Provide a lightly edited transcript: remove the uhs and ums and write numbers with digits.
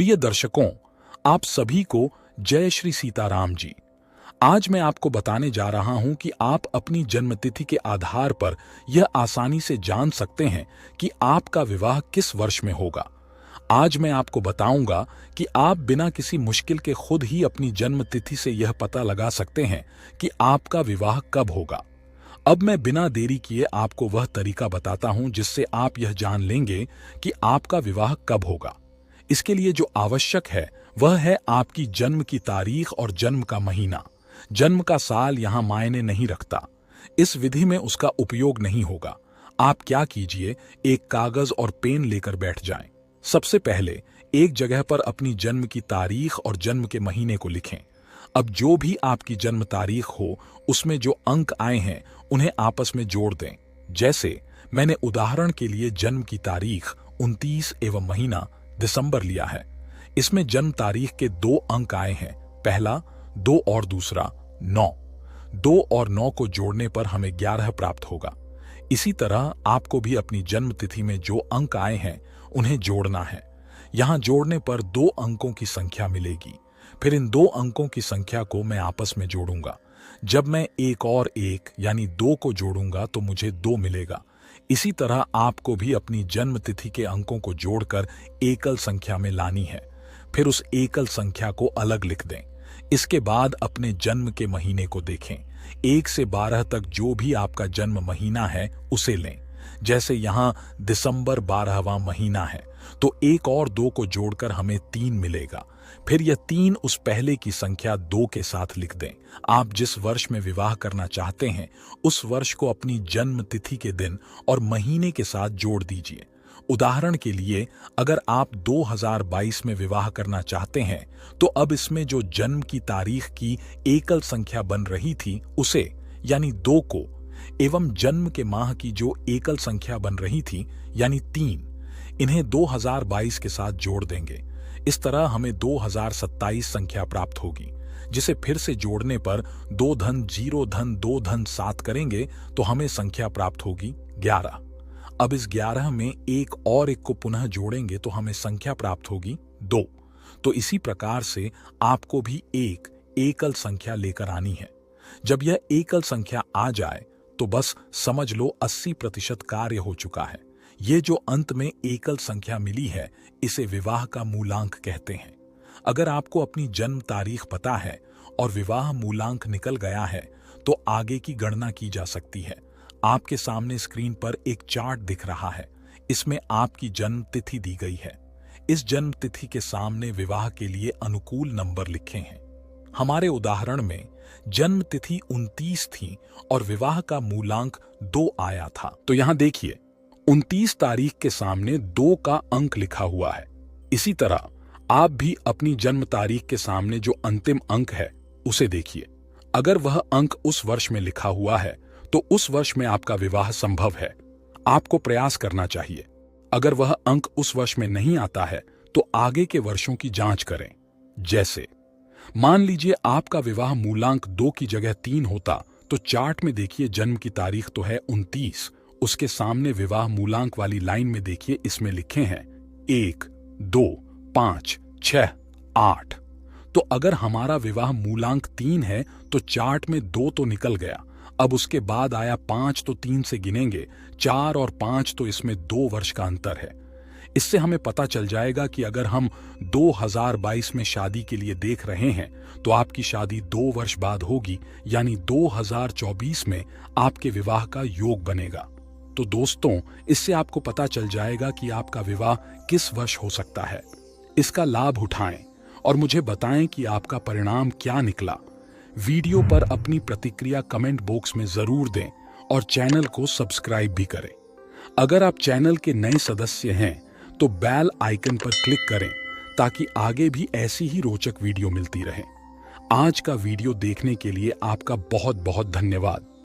प्रिय दर्शकों, आप सभी को जय श्री सीताराम जी। आज मैं आपको बताने जा रहा हूं कि आप अपनी जन्मतिथि के आधार पर यह आसानी से जान सकते हैं कि आपका विवाह किस वर्ष में होगा। आज मैं आपको बताऊंगा कि आप बिना किसी मुश्किल के खुद ही अपनी जन्मतिथि से यह पता लगा सकते हैं कि आपका विवाह कब होगा। अब मैं बिना देरी किए आपको वह तरीका बताता हूं जिससे आप यह जान लेंगे कि आपका विवाह कब होगा। इसके लिए जो आवश्यक है वह है आपकी जन्म की तारीख और जन्म का महीना। जन्म का साल यहां मायने नहीं रखता। इस विधि में उसका उपयोग नहीं होगा। आप क्या कीजिए, एक कागज और पेन लेकर बैठ जाएं। सबसे पहले एक जगह पर अपनी जन्म की तारीख और जन्म के महीने को लिखें। अब जो भी आपकी जन्म तारीख हो उसमें जो अंक आए हैं उन्हें आपस में जोड़ दें। जैसे मैंने उदाहरण के लिए जन्म की तारीख 29 एवं महीना दिसंबर लिया है। इसमें जन्म तारीख के 2 अंक आए हैं, पहला 2 और दूसरा 9। 2 और 9 को जोड़ने पर हमें 11 प्राप्त होगा। इसी तरह आपको भी अपनी जन्म तिथि में जो अंक आए हैं उन्हें जोड़ना है। यहां जोड़ने पर 2 अंकों की संख्या मिलेगी। फिर इन 2 अंकों की संख्या को मैं आपस में जोड़ूंगा। जब मैं 1 और 1 यानी 2 को जोड़ूंगा तो मुझे 2 मिलेगा। इसी तरह आपको भी अपनी जन्म तिथि के अंकों को जोड़कर एकल संख्या में लानी है। फिर उस एकल संख्या को अलग लिख दें। इसके बाद अपने जन्म के महीने को देखें। 1 से 12 तक जो भी आपका जन्म महीना है उसे लें। जैसे यहाँ दिसंबर 12वां महीना है तो 1 और 2 को जोड़कर हमें 3 मिलेगा। फिर यह 3 उस पहले की संख्या 2 के साथ लिख दें। आप जिस वर्ष में विवाह करना चाहते हैं उस वर्ष को अपनी जन्म तिथि के दिन और महीने के साथ जोड़ दीजिए। उदाहरण के लिए अगर आप 2022 में विवाह करना चाहते हैं तो अब इसमें जो जन्म की तारीख की एकल संख्या बन रही थी उसे यानी 2 को एवं जन्म के माह की जो एकल संख्या बन रही थी यानी 3, इन्हें 2022 के साथ जोड़ देंगे। इस तरह हमें 2027 संख्या प्राप्त होगी, जिसे फिर से जोड़ने पर 2 धन 0 धन 2 धन 7 करेंगे तो हमें संख्या प्राप्त होगी 11। अब इस 11 में 1 और 1 को पुनः जोड़ेंगे तो हमें संख्या प्राप्त होगी 2। तो इसी प्रकार से आपको भी एक एकल संख्या लेकर आनी है। जब यह एकल संख्या आ जाए तो बस समझ लो 80% कार्य हो चुका है। ये जो अंत में एकल संख्या मिली है इसे विवाह का मूलांक कहते हैं। अगर आपको अपनी जन्म तारीख पता है और विवाह मूलांक निकल गया है तो आगे की गणना की जा सकती है। आपके सामने स्क्रीन पर एक चार्ट दिख रहा है। इसमें आपकी जन्म तिथि दी गई है। इस जन्म तिथि के सामने विवाह के लिए अनुकूल नंबर लिखे हैं। हमारे उदाहरण में जन्म तिथि 29 थी और विवाह का मूलांक 2 आया था। तो यहां देखिए 29 तारीख के सामने 2 का अंक लिखा हुआ है। इसी तरह आप भी अपनी जन्म तारीख के सामने जो अंतिम अंक है उसे देखिए। अगर वह अंक उस वर्ष में लिखा हुआ है तो उस वर्ष में आपका विवाह संभव है। आपको प्रयास करना चाहिए। अगर वह अंक उस वर्ष में नहीं आता है तो आगे के वर्षों की जांच करें। जैसे मान लीजिए आपका विवाह मूलांक 2 की जगह 3 होता तो चार्ट में देखिए जन्म की तारीख तो है 29, उसके सामने विवाह मूलांक वाली लाइन में देखिए इसमें लिखे हैं 1, 2, 5, 6, 8। तो अगर हमारा विवाह मूलांक 3 है तो चार्ट में 2 तो निकल गया। अब उसके बाद आया 5 तो 3 से गिनेंगे, 4 और 5 तो इसमें 2 वर्ष का अंतर है। इससे हमें पता चल जाएगा कि अगर हम 2022 में शादी के लिए देख रहे हैं तो आपकी शादी 2 वर्ष बाद होगी, यानी 2024 में आपके विवाह का योग बनेगा। तो दोस्तों, इससे आपको पता चल जाएगा कि आपका विवाह किस वर्ष हो सकता है। इसका लाभ उठाएं और मुझे बताएं कि आपका परिणाम क्या निकला। वीडियो पर अपनी प्रतिक्रिया कमेंट बॉक्स में जरूर दें और चैनल को सब्सक्राइब भी करें। अगर आप चैनल के नए सदस्य हैं तो बेल आइकन पर क्लिक करें ताकि आगे भी ऐसी ही रोचक वीडियो मिलती रहे। आज का वीडियो देखने के लिए आपका बहुत बहुत धन्यवाद।